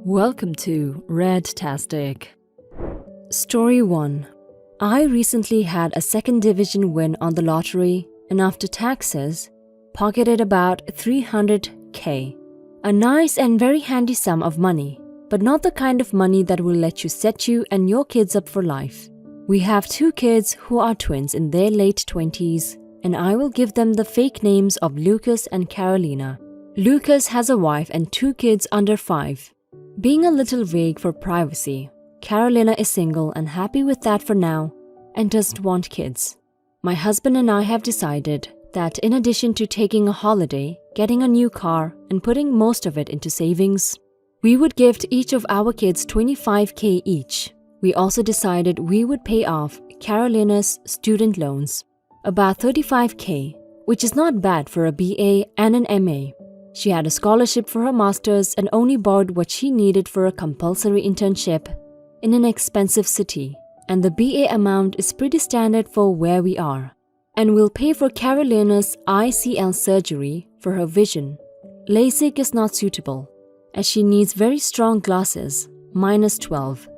Welcome to Redtastic. Story 1. I recently had a second division win on the lottery and after taxes, pocketed about 300k. A nice and very handy sum of money, but not the kind of money that will let you set you and your kids up for life. We have 2 kids who are twins in their late 20s, and I will give them the fake names of Lucas and Carolina. Lucas has a wife and 2 kids under 5. Being a little vague for privacy, Carolina is single and happy with that for now and doesn't want kids. My husband and I have decided that in addition to taking a holiday, getting a new car, and putting most of it into savings, we would gift each of our kids 25k each. We also decided we would pay off Carolina's student loans, about 35k, which is not bad for a BA and an MA. She had a scholarship for her master's and only borrowed what she needed for a compulsory internship in an expensive city, and the BA amount is pretty standard for where we are. And we'll pay for Carolina's ICL surgery for her vision. LASIK is not suitable, as she needs very strong glasses, -12,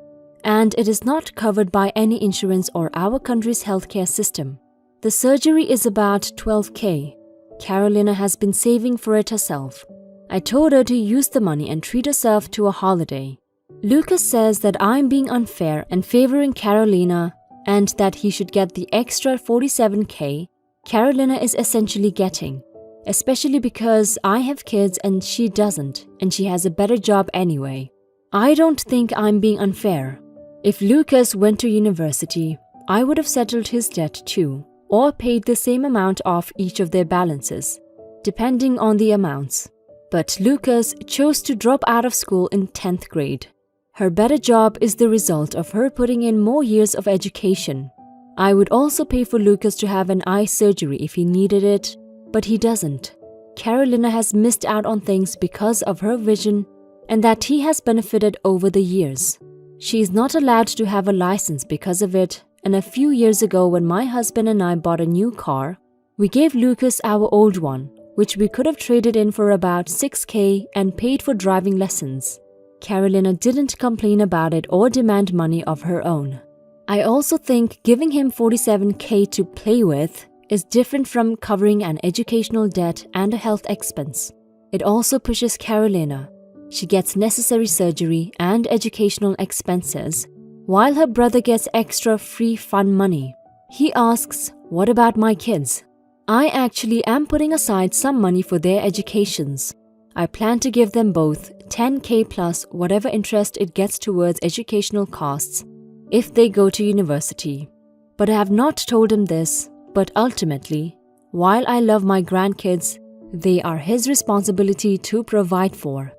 and it is not covered by any insurance or our country's healthcare system. The surgery is about 12k. Carolina has been saving for it herself. I told her to use the money and treat herself to a holiday. Lucas says that I'm being unfair and favoring Carolina and that he should get the extra 47k Carolina is essentially getting, especially because I have kids and she doesn't, and she has a better job anyway. I don't think I'm being unfair. If Lucas went to university, I would have settled his debt too, or paid the same amount off each of their balances, depending on the amounts. But Lucas chose to drop out of school in 10th grade. Her better job is the result of her putting in more years of education. I would also pay for Lucas to have an eye surgery if he needed it, but he doesn't. Carolina has missed out on things because of her vision and that he has benefited over the years. She is not allowed to have a license because of it, and a few years ago when my husband and I bought a new car, we gave Lucas our old one, which we could have traded in for about 6k and paid for driving lessons. Carolina didn't complain about it or demand money of her own. I also think giving him 47k to play with is different from covering an educational debt and a health expense. It also pushes Carolina. She gets necessary surgery and educational expenses, while her brother gets extra free fun money. He asks, "What about my kids?" I actually am putting aside some money for their educations. I plan to give them both 10k plus whatever interest it gets towards educational costs if they go to university. But I have not told him this, but ultimately, while I love my grandkids, they are his responsibility to provide for.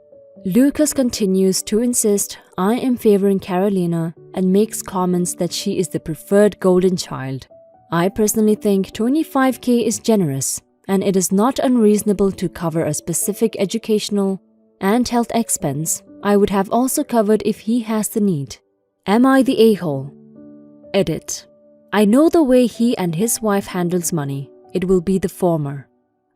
Lucas continues to insist I am favoring Carolina and makes comments that she is the preferred golden child. I personally think 25k is generous, and it is not unreasonable to cover a specific educational and health expense I would have also covered if he has the need. Am I the a-hole? Edit. I know the way he and his wife handles money. It will be the former.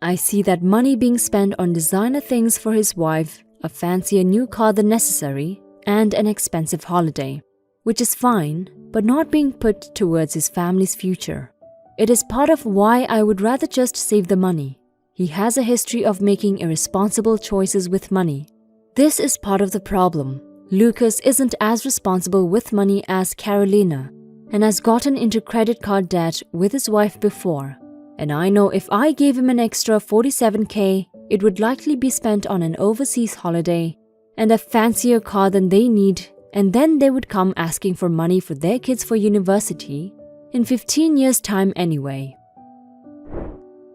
I see that money being spent on designer things for his wife, a fancier new car than necessary, and an expensive holiday, which is fine, but not being put towards his family's future. It is part of why I would rather just save the money. He has a history of making irresponsible choices with money. This is part of the problem. Lucas isn't as responsible with money as Carolina, and has gotten into credit card debt with his wife before. And I know if I gave him an extra 47k, it would likely be spent on an overseas holiday and a fancier car than they need, and then they would come asking for money for their kids for university in 15 years' time anyway.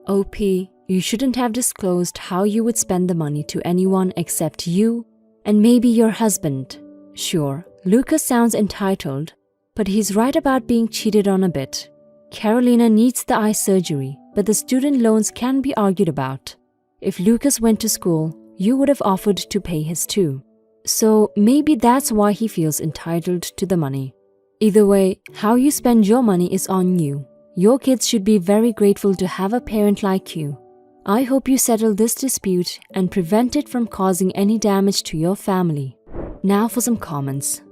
OP, you shouldn't have disclosed how you would spend the money to anyone except you and maybe your husband. Sure, Lucas sounds entitled, but he's right about being cheated on a bit. Carolina needs the eye surgery, but the student loans can be argued about. If Lucas went to school, you would have offered to pay his too. So maybe that's why he feels entitled to the money. Either way, how you spend your money is on you. Your kids should be very grateful to have a parent like you. I hope you settle this dispute and prevent it from causing any damage to your family. Now for some comments.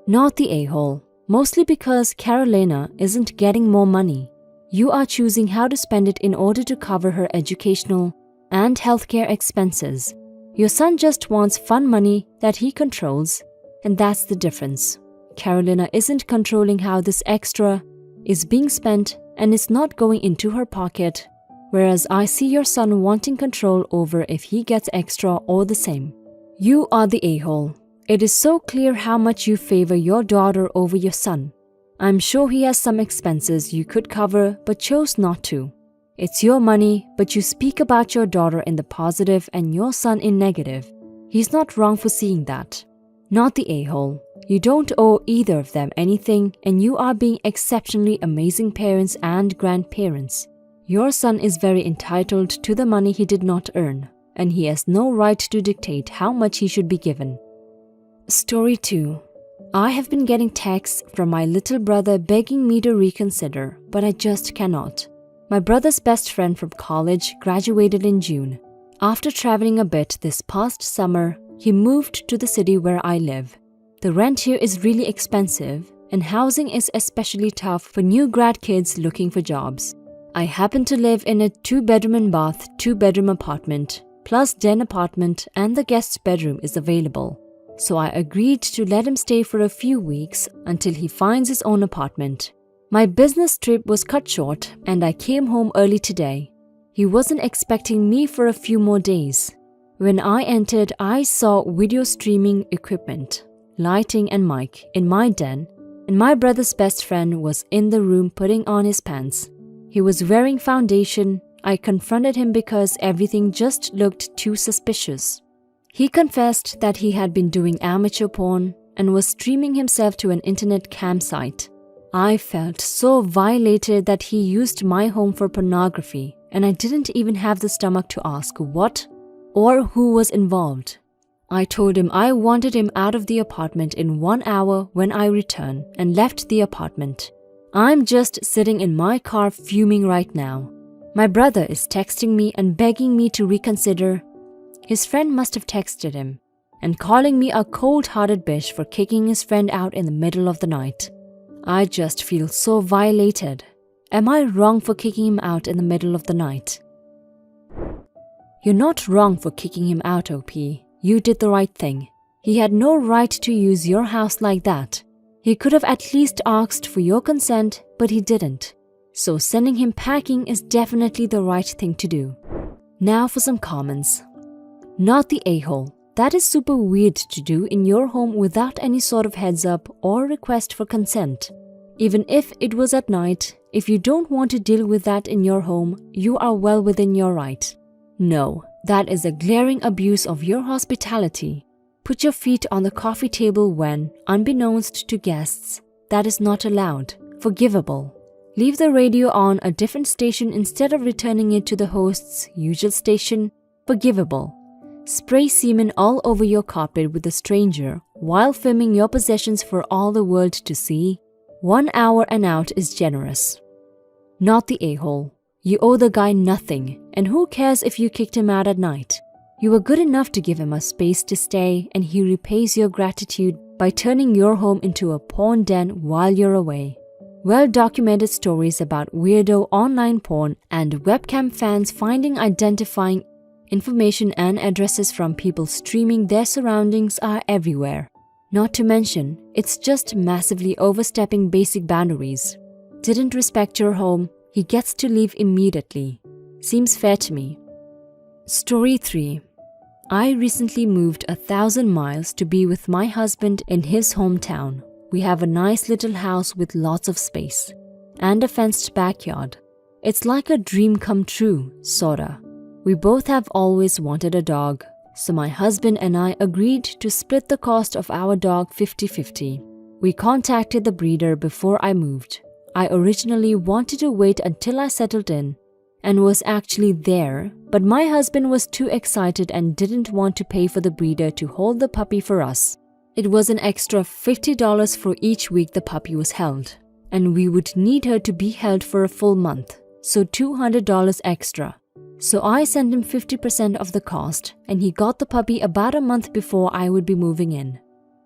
Not the a-hole. Mostly because Carolina isn't getting more money. You are choosing how to spend it in order to cover her educational and healthcare expenses. Your son just wants fun money that he controls, and that's the difference. Carolina isn't controlling how this extra is being spent and is not going into her pocket, whereas I see your son wanting control over if he gets extra or the same. You are the a-hole. It is so clear how much you favor your daughter over your son. I'm sure he has some expenses you could cover but chose not to. It's your money, but you speak about your daughter in the positive and your son in negative. He's not wrong for seeing that. Not the a-hole. You don't owe either of them anything, and you are being exceptionally amazing parents and grandparents. Your son is very entitled to the money he did not earn, and he has no right to dictate how much he should be given. Story 2. I have been getting texts from my little brother begging me to reconsider, but I just cannot. My brother's best friend from college graduated in June. After traveling a bit this past summer, he moved to the city where I live. The rent here is really expensive, and housing is especially tough for new grad kids looking for jobs. I happen to live in a 2-bedroom and bath, 2-bedroom apartment, plus den apartment, and the guest's bedroom is available. So I agreed to let him stay for a few weeks until he finds his own apartment. My business trip was cut short and I came home early today. He wasn't expecting me for a few more days. When I entered, I saw video streaming equipment, lighting and mic in my den, and my brother's best friend was in the room putting on his pants. He was wearing foundation. I confronted him because everything just looked too suspicious. He confessed that he had been doing amateur porn and was streaming himself to an internet campsite. I felt so violated that he used my home for pornography, and I didn't even have the stomach to ask what or who was involved. I told him I wanted him out of the apartment in 1 hour when I return and left the apartment. I'm just sitting in my car fuming right now. My brother is texting me and begging me to reconsider. His friend must have texted him and calling me a cold-hearted bitch for kicking his friend out in the middle of the night. I just feel so violated. Am I wrong for kicking him out in the middle of the night? You're not wrong for kicking him out, OP. You did the right thing. He had no right to use your house like that. He could have at least asked for your consent, but he didn't. So sending him packing is definitely the right thing to do. Now for some comments. Not the a-hole. That is super weird to do in your home without any sort of heads up or request for consent. Even if it was at night, if you don't want to deal with that in your home, you are well within your right. No, that is a glaring abuse of your hospitality. Put your feet on the coffee table when, unbeknownst to guests, that is not allowed. Forgivable. Leave the radio on a different station instead of returning it to the host's usual station. Forgivable. Spray semen all over your carpet with a stranger while filming your possessions for all the world to see. 1 hour and out is generous. Not the a-hole. You owe the guy nothing, and who cares if you kicked him out at night? You were good enough to give him a space to stay, and he repays your gratitude by turning your home into a porn den while you're away. Well-documented stories about weirdo online porn and webcam fans finding identifying information and addresses from people streaming their surroundings are everywhere. Not to mention, it's just massively overstepping basic boundaries. Didn't respect your home, he gets to leave immediately. Seems fair to me. Story 3. I recently moved 1,000 miles to be with my husband in his hometown. We have a nice little house with lots of space and a fenced backyard. It's like a dream come true, sorta. We both have always wanted a dog, so my husband and I agreed to split the cost of our dog 50-50. We contacted the breeder before I moved. I originally wanted to wait until I settled in and was actually there, but my husband was too excited and didn't want to pay for the breeder to hold the puppy for us. It was an extra $50 for each week the puppy was held, and we would need her to be held for a full month, so $200 extra. So I sent him 50% of the cost, and he got the puppy about a month before I would be moving in.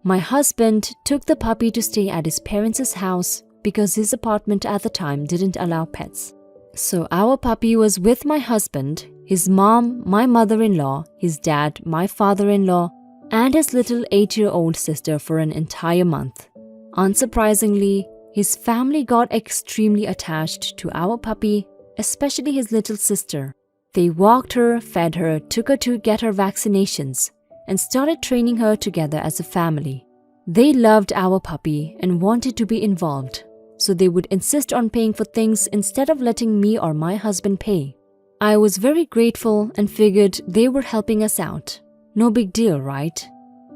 My husband took the puppy to stay at his parents' house because his apartment at the time didn't allow pets. So our puppy was with my husband, his mom, my mother-in-law, his dad, my father-in-law, and his little 8-year-old sister for an entire month. Unsurprisingly, his family got extremely attached to our puppy, especially his little sister. They walked her, fed her, took her to get her vaccinations, and started training her together as a family. They loved our puppy and wanted to be involved, so they would insist on paying for things instead of letting me or my husband pay. I was very grateful and figured they were helping us out. No big deal, right?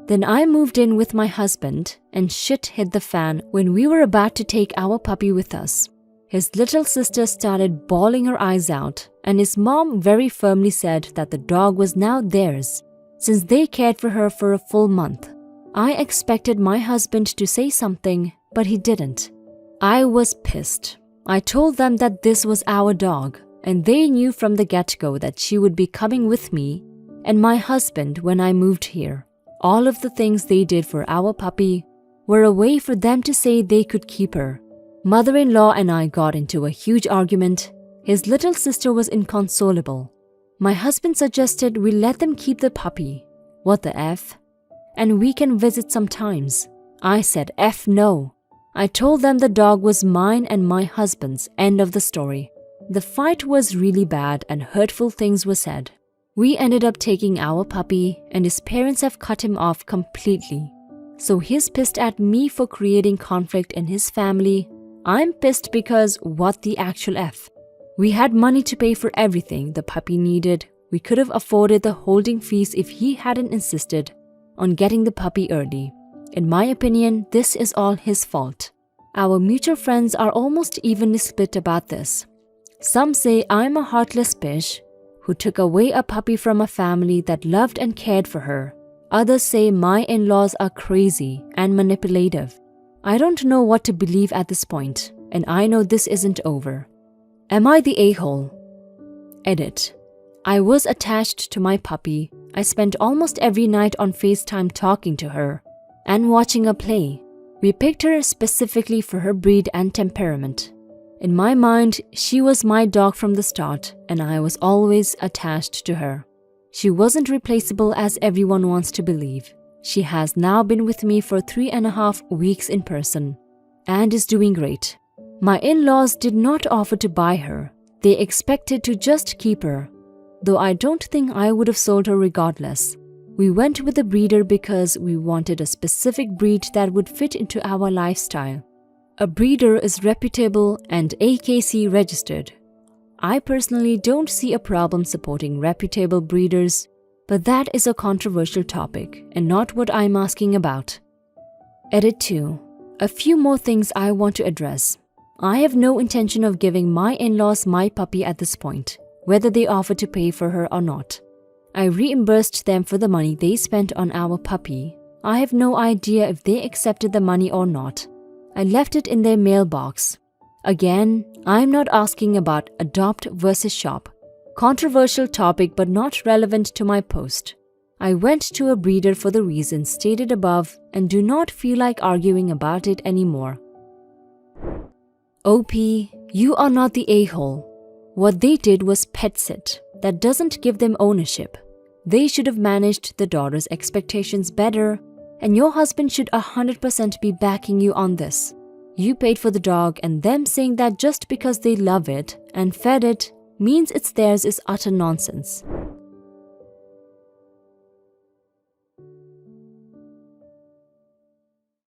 Then I moved in with my husband and shit hit the fan when we were about to take our puppy with us. His little sister started bawling her eyes out, and his mom very firmly said that the dog was now theirs, since they cared for her for a full month. I expected my husband to say something, but he didn't. I was pissed. I told them that this was our dog, and they knew from the get-go that she would be coming with me and my husband when I moved here. All of the things they did for our puppy were a way for them to say they could keep her. Mother-in-law and I got into a huge argument. His little sister was inconsolable. My husband suggested we let them keep the puppy. What the F? And we can visit sometimes. I said F no. I told them the dog was mine and my husband's. End of the story. The fight was really bad and hurtful things were said. We ended up taking our puppy and his parents have cut him off completely. So he's pissed at me for creating conflict in his family. I'm pissed because what the actual F? We had money to pay for everything the puppy needed. We could have afforded the holding fees if he hadn't insisted on getting the puppy early. In my opinion, this is all his fault. Our mutual friends are almost evenly split about this. Some say I'm a heartless bitch who took away a puppy from a family that loved and cared for her. Others say my in-laws are crazy and manipulative. I don't know what to believe at this point, and I know this isn't over. Am I the a-hole? Edit. I was attached to my puppy. I spent almost every night on FaceTime talking to her and watching her play. We picked her specifically for her breed and temperament. In my mind, she was my dog from the start, and I was always attached to her. She wasn't replaceable as everyone wants to believe. She has now been with me for 3.5 weeks in person and is doing great. My in-laws did not offer to buy her. They expected to just keep her, though I don't think I would have sold her regardless. We went with a breeder because we wanted a specific breed that would fit into our lifestyle. A breeder is reputable and AKC registered. I personally don't see a problem supporting reputable breeders, but that is a controversial topic and not what I'm asking about. Edit 2. A few more things I want to address. I have no intention of giving my in-laws my puppy at this point, whether they offer to pay for her or not. I reimbursed them for the money they spent on our puppy. I have no idea if they accepted the money or not. I left it in their mailbox. Again, I'm not asking about adopt versus shop. Controversial topic but not relevant to my post. I went to a breeder for the reasons stated above and do not feel like arguing about it anymore. OP, you are not the a-hole. What they did was pet sit. That doesn't give them ownership. They should have managed the daughter's expectations better, and your husband should 100% be backing you on this. You paid for the dog, and them saying that just because they love it and fed it means it's theirs is utter nonsense.